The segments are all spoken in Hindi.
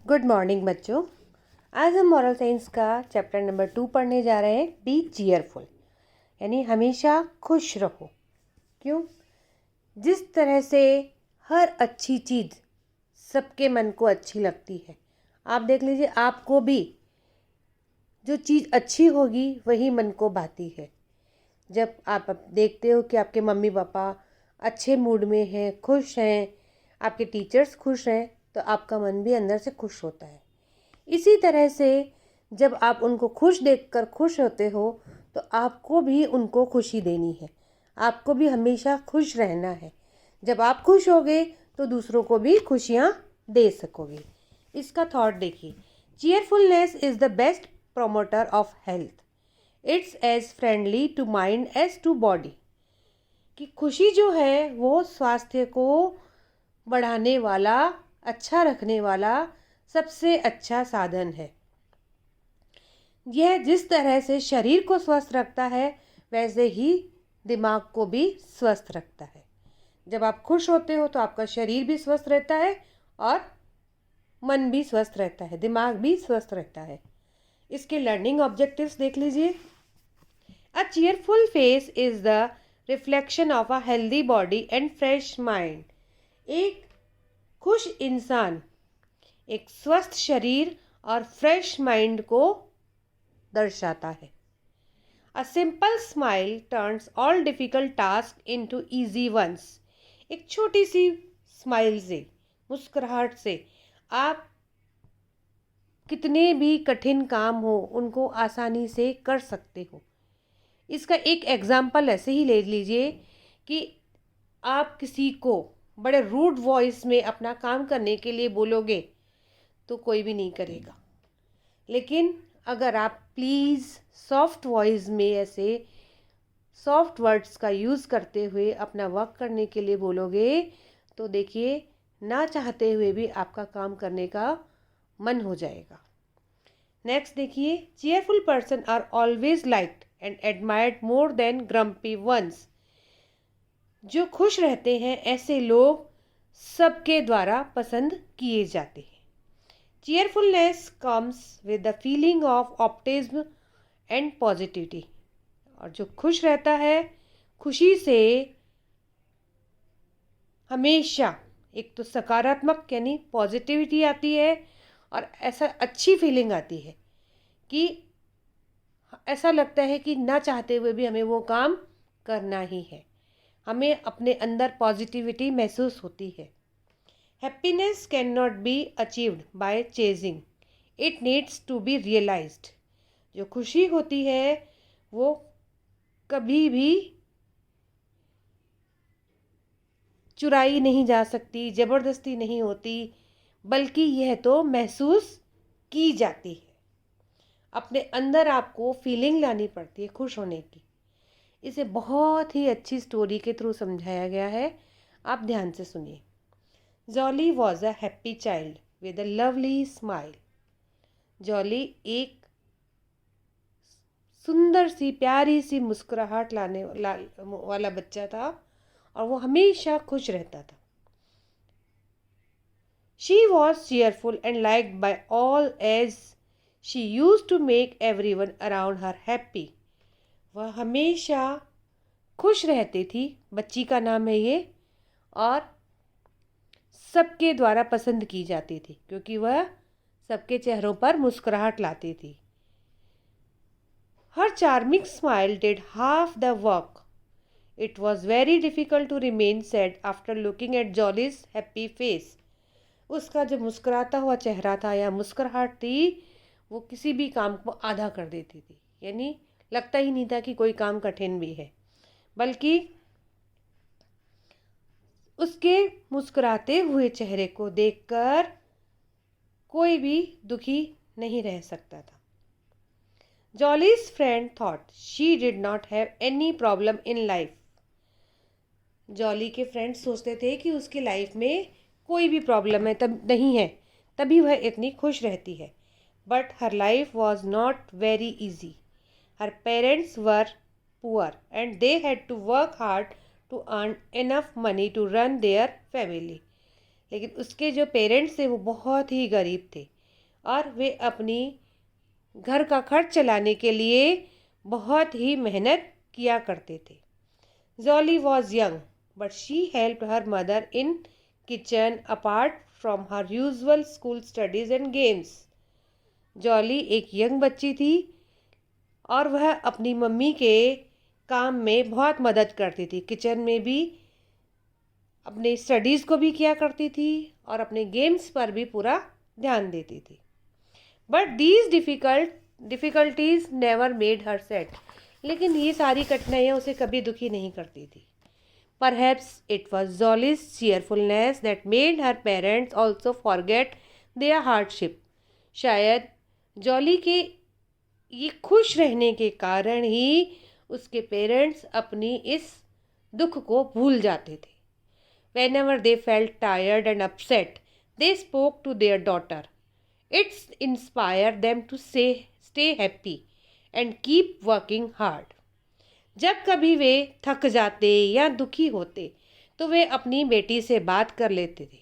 गुड मॉर्निंग बच्चों। आज हम मॉरल साइंस का चैप्टर नंबर 2 पढ़ने जा रहे हैं। बी चीयरफुल, यानी हमेशा खुश रहो। क्यों? जिस तरह से हर अच्छी चीज़ सबके मन को अच्छी लगती है, आप देख लीजिए, आपको भी जो चीज़ अच्छी होगी वही मन को भाती है। जब आप देखते हो कि आपके मम्मी पापा अच्छे मूड में हैं, खुश हैं, आपके टीचर्स खुश हैं, तो आपका मन भी अंदर से खुश होता है। इसी तरह से जब आप उनको खुश देखकर खुश होते हो तो आपको भी उनको खुशी देनी है। आपको भी हमेशा खुश रहना है। जब आप खुश होगे तो दूसरों को भी खुशियाँ दे सकोगे। इसका थॉट देखिए। Cheerfulness is the best promoter of health. It's as friendly to mind as to body. कि खुशी जो है वो स्वास्थ्य को बढ़ाने वाला, अच्छा रखने वाला सबसे अच्छा साधन है। यह जिस तरह से शरीर को स्वस्थ रखता है वैसे ही दिमाग को भी स्वस्थ रखता है। जब आप खुश होते हो तो आपका शरीर भी स्वस्थ रहता है और मन भी स्वस्थ रहता है, दिमाग भी स्वस्थ रहता है। इसके लर्निंग ऑब्जेक्टिव्स देख लीजिए। A cheerful face is the reflection of a healthy body and fresh mind. एक खुश इंसान एक स्वस्थ शरीर और फ्रेश माइंड को दर्शाता है। A simple smile turns all difficult task into easy ones. एक छोटी सी स्माइल से, मुस्कुराहट से आप कितने भी कठिन काम हो उनको आसानी से कर सकते हो। इसका एक एग्जाम्पल ऐसे ही ले लीजिए कि आप किसी को बड़े रूड वॉइस में अपना काम करने के लिए बोलोगे तो कोई भी नहीं करेगा। लेकिन अगर आप प्लीज़ सॉफ्ट वॉइस में ऐसे सॉफ्ट वर्ड्स का यूज़ करते हुए अपना वर्क करने के लिए बोलोगे तो देखिए, ना चाहते हुए भी आपका काम करने का मन हो जाएगा। नेक्स्ट देखिए। Cheerful person are always liked and admired more than grumpy ones. जो खुश रहते हैं ऐसे लोग सबके द्वारा पसंद किए जाते हैं। Cheerfulness comes with the feeling of optimism and positivity। और जो खुश रहता है, खुशी से हमेशा एक तो सकारात्मक यानी पॉजिटिविटी आती है और ऐसा अच्छी फीलिंग आती है कि ऐसा लगता है कि ना चाहते हुए भी हमें वो काम करना ही है। हमें अपने अंदर पॉजिटिविटी महसूस होती है। Happiness cannot be achieved by chasing. It needs to be realized। जो खुशी होती है वो कभी भी चुराई नहीं जा सकती, ज़बरदस्ती नहीं होती, बल्कि यह तो महसूस की जाती है। अपने अंदर आपको फीलिंग लानी पड़ती है खुश होने की। इसे बहुत ही अच्छी स्टोरी के थ्रू समझाया गया है, आप ध्यान से सुनिए। Jolly was a happy child with a lovely smile. Jolly एक सुंदर सी प्यारी सी मुस्कुराहट वाला बच्चा था और वो हमेशा खुश रहता था। She was cheerful and liked by all as she used to make everyone around her happy. वह हमेशा खुश रहती थी, बच्ची का नाम है ये, और सबके द्वारा पसंद की जाती थी क्योंकि वह सबके चेहरों पर मुस्कुराहट लाती थी। Her charming smile did half the work. It was very difficult to remain sad after looking at Jolly's happy face। उसका जो मुस्कुराता हुआ चेहरा था या मुस्कुराहट थी वो किसी भी काम को आधा कर देती थी, यानी लगता ही नहीं था कि कोई काम कठिन भी है, बल्कि उसके मुस्कुराते हुए चेहरे को देखकर कोई भी दुखी नहीं रह सकता था। Jolly's friend thought she did not have any problem in life। Jolly के फ्रेंड्स सोचते थे कि उसकी लाइफ में कोई भी प्रॉब्लम है तब नहीं है, तभी वह इतनी खुश रहती है। But her life was not very easy. Her parents were poor and they had to work hard to earn enough money to run their family. लेकिन उसके जो पेरेंट्स थे वो बहुत ही गरीब थे और वे अपनी घर का खर्च चलाने के लिए बहुत ही मेहनत किया करते थे। Jolly was young but she helped her mother in kitchen apart from her usual school studies and games. Jolly एक यंग बच्ची थी और वह अपनी मम्मी के काम में बहुत मदद करती थी। किचन में भी अपने स्टडीज़ को भी किया करती थी और अपने गेम्स पर भी पूरा ध्यान देती थी। But these difficulties never made her sad. लेकिन ये सारी कठिनाइयाँ उसे कभी दुखी नहीं करती थी। Perhaps it was Jolly's cheerfulness that made her parents also forget their hardship. शायद जॉली के ये खुश रहने के कारण ही उसके पेरेंट्स अपनी इस दुख को भूल जाते थे। Whenever they felt tired and upset, they spoke to their daughter. It inspired them to stay happy and keep working hard. जब कभी वे थक जाते या दुखी होते तो वे अपनी बेटी से बात कर लेते थे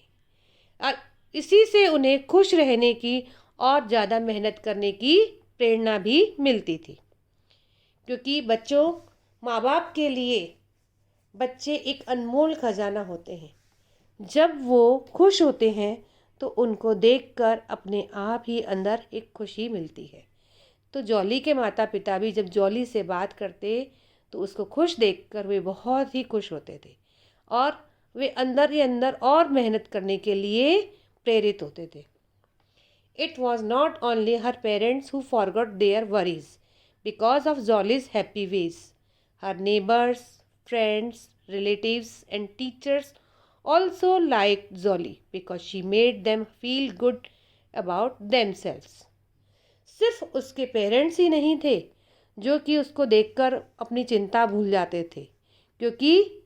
और इसी से उन्हें खुश रहने की और ज़्यादा मेहनत करने की प्रेरणा भी मिलती थी। क्योंकि बच्चों, माँ बाप के लिए बच्चे एक अनमोल खजाना होते हैं। जब वो खुश होते हैं तो उनको देखकर अपने आप ही अंदर एक खुशी मिलती है। तो जॉली के माता पिता भी जब जॉली से बात करते तो उसको खुश देखकर वे बहुत ही खुश होते थे और वे अंदर ही अंदर और मेहनत करने के लिए प्रेरित होते थे। It was not only her parents who forgot their worries because of Jolly's happy ways. Her neighbors, friends, relatives and teachers also liked Jolly because she made them feel good about themselves. सिर्फ उसके पेरेंट्स ही नहीं थे जो कि उसको देखकर अपनी चिंता भूल जाते थे, क्योंकि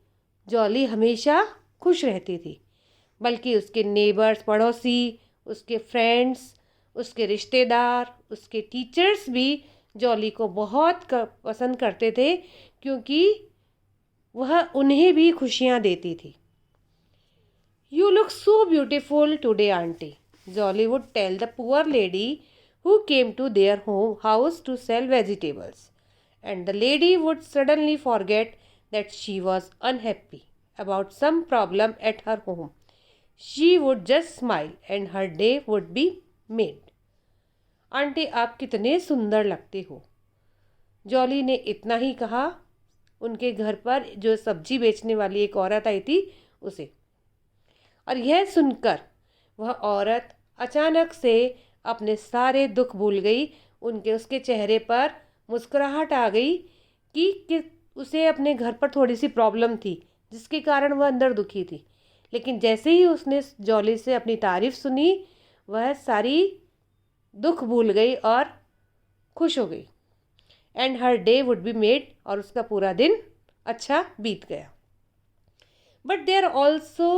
जॉली हमेशा खुश रहती थी, बल्कि उसके नेबर्स, पड़ोसी, उसके फ्रेंड्स, उसके रिश्तेदार, उसके टीचर्स भी जॉली को बहुत पसंद करते थे, क्योंकि वह उन्हें भी खुशियाँ देती थी। You look so beautiful today, auntie, Jolly would tell the poor lady who came to their house to sell vegetables, and the lady would suddenly forget that she was unhappy about some problem at her home. She would just smile and her day would be made. Aunty, आप कितने सुंदर लगते हो, जॉली ने इतना ही कहा उनके घर पर जो सब्जी बेचने वाली एक औरत आई थी उसे। और यह सुनकर वह औरत अचानक से अपने सारे दुख भूल गई। उसके चेहरे पर मुस्कुराहट आ गई कि उसे अपने घर पर थोड़ी सी प्रॉब्लम थी जिसके कारण वह अंदर दुखी थी। लेकिन जैसे ही उसने जॉली से अपनी तारीफ़ सुनी, वह सारी दुख भूल गई और खुश हो गई। And her day would be made, और उसका पूरा दिन अच्छा बीत गया। But there are also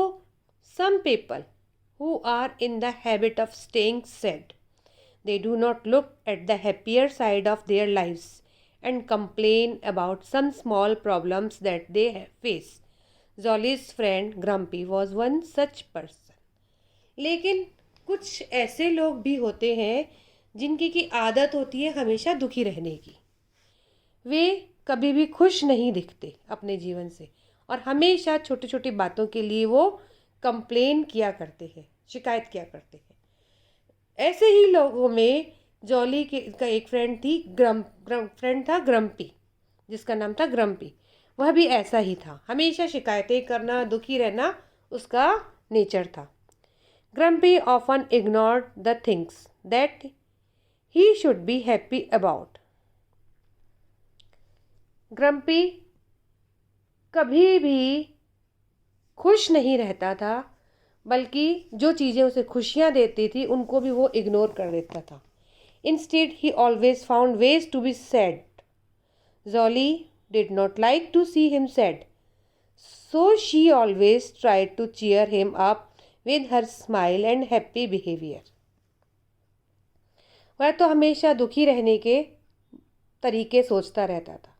some people who are in the habit of staying sad. They do not look at the happier side of their lives and complain about some small problems that they face. Jolly's friend Grumpy was one such person. लेकिन कुछ ऐसे लोग भी होते हैं जिनकी की आदत होती है हमेशा दुखी रहने की। वे कभी भी खुश नहीं दिखते अपने जीवन से और हमेशा छोटी छोटी बातों के लिए वो कंप्लेन किया करते हैं, शिकायत किया करते हैं। ऐसे ही लोगों में जॉली का एक फ्रेंड था ग्रम्पी, जिसका नाम था ग्रम्पी। वह भी ऐसा ही था, हमेशा शिकायतें करना, दुखी रहना उसका नेचर था। Grumpy often ignored the things that he should be happy about. Grumpy कभी भी खुश नहीं रहता था, बल्कि जो चीज़ें उसे खुशियाँ देती थी उनको भी वो इग्नोर कर देता था। Instead he always found ways to be sad. Jolly did not like to see him sad, so she always tried to cheer him up with her smile and happy behaviour. वह तो हमेशा दुखी रहने के तरीके सोचता रहता था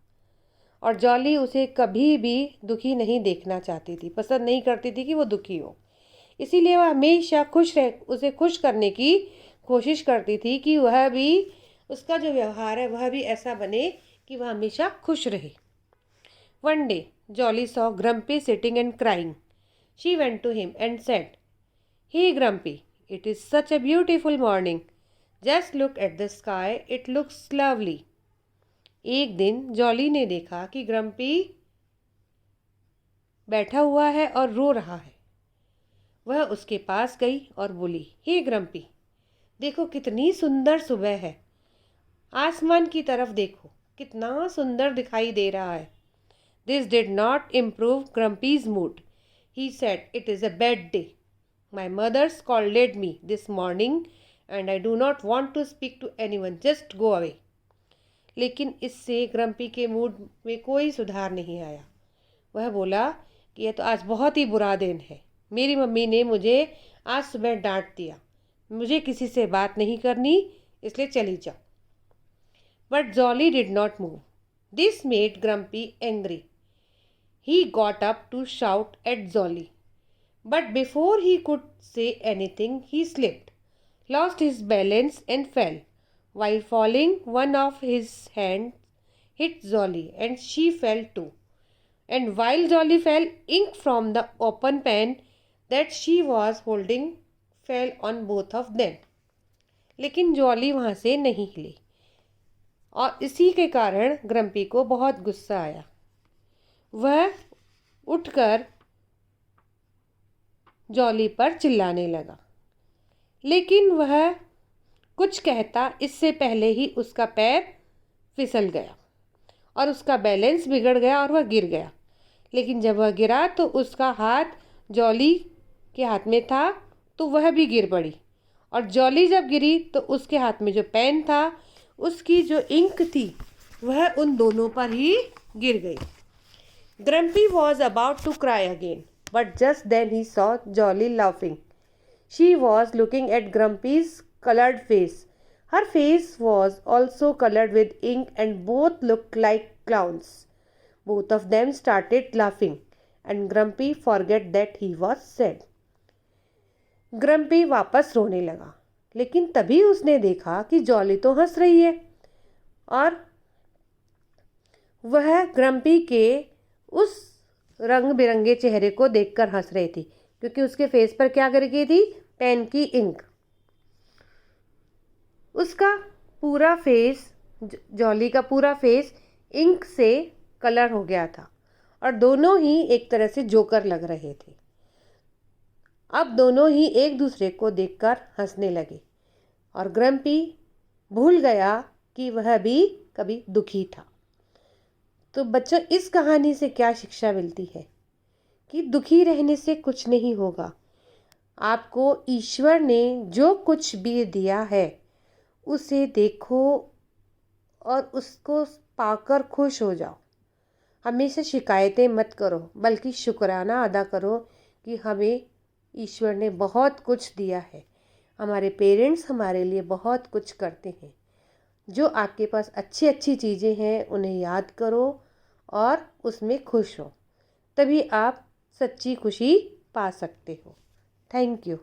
और जॉली उसे कभी भी दुखी नहीं देखना चाहती थी, पसंद नहीं करती थी कि वो दुखी हो। इसीलिए वह हमेशा उसे खुश करने की कोशिश करती थी कि वह भी, उसका जो व्यवहार है वह भी ऐसा बने कि वह हमेशा खुश रहे। One day Jolly saw Grumpy sitting and crying. She went to him and said, "hey Grumpy, it is such a beautiful morning. Just look at the sky, it looks lovely." एक दिन जॉली ने देखा कि ग्रम्पी बैठा हुआ है और रो रहा है। वह उसके पास गई और बोली, "हे ग्रम्पी, देखो कितनी सुंदर सुबह है। आसमान की तरफ देखो, कितना सुंदर दिखाई दे रहा है।" This did not improve Grumpy's mood. He said, "it is a bad day. My mother scolded me this morning and I do not want to speak to anyone, just go away." लेकिन इससे ग्रम्पी के मूड में कोई सुधार नहीं आया। वह बोला कि यह तो आज बहुत ही बुरा दिन है। मेरी मम्मी ने मुझे आज सुबह डांट दिया। मुझे किसी से बात नहीं करनी, इसलिए चली जाओ। But Jolly did not move. This made Grumpy angry. He got up to shout at Jolly, but before he could say anything he slipped, lost his balance and fell. While falling, one of his hands hit Jolly and she fell too. And while Jolly fell, ink from the open pen that she was holding fell on both of them. लेकिन जॉली वहाँ से नहीं हिली और इसी के कारण ग्रम्पी को बहुत गुस्सा आया। वह उठकर जॉली पर चिल्लाने लगा, लेकिन वह कुछ कहता इससे पहले ही उसका पैर फिसल गया और उसका बैलेंस बिगड़ गया और वह गिर गया। लेकिन जब वह गिरा तो उसका हाथ जॉली के हाथ में था, तो वह भी गिर पड़ी। और जॉली जब गिरी तो उसके हाथ में जो पेन था, उसकी जो इंक थी, वह उन दोनों पर ही गिर गई। Grumpy was about to cry again, but just then he saw Jolly laughing. She was looking at Grumpy's colored face. Her face was also colored with ink and both looked like clowns. Both of them started laughing and Grumpy forgot that he was sad. Grumpy वापस रोने लगा, लेकिन तभी उसने देखा कि जॉली तो हंस रही है और वह ग्रम्पी के उस रंग बिरंगे चेहरे को देखकर हंस रही थी, क्योंकि उसके फेस पर क्या गिर गई थी? पेन की इंक। उसका पूरा फेस, जॉली का पूरा फेस इंक से कलर हो गया था और दोनों ही एक तरह से जोकर लग रहे थे। अब दोनों ही एक दूसरे को देखकर हंसने लगे और ग्रम्पी भूल गया कि वह भी कभी दुखी था। तो बच्चों, इस कहानी से क्या शिक्षा मिलती है कि दुखी रहने से कुछ नहीं होगा। आपको ईश्वर ने जो कुछ भी दिया है उसे देखो और उसको पाकर खुश हो जाओ। हमेशा शिकायतें मत करो, बल्कि शुक्राना अदा करो कि हमें ईश्वर ने बहुत कुछ दिया है। हमारे पेरेंट्स हमारे लिए बहुत कुछ करते हैं। जो आपके पास अच्छी अच्छी चीज़ें हैं उन्हें याद करो और उसमें खुश हो, तभी आप सच्ची खुशी पा सकते हो। Thank you.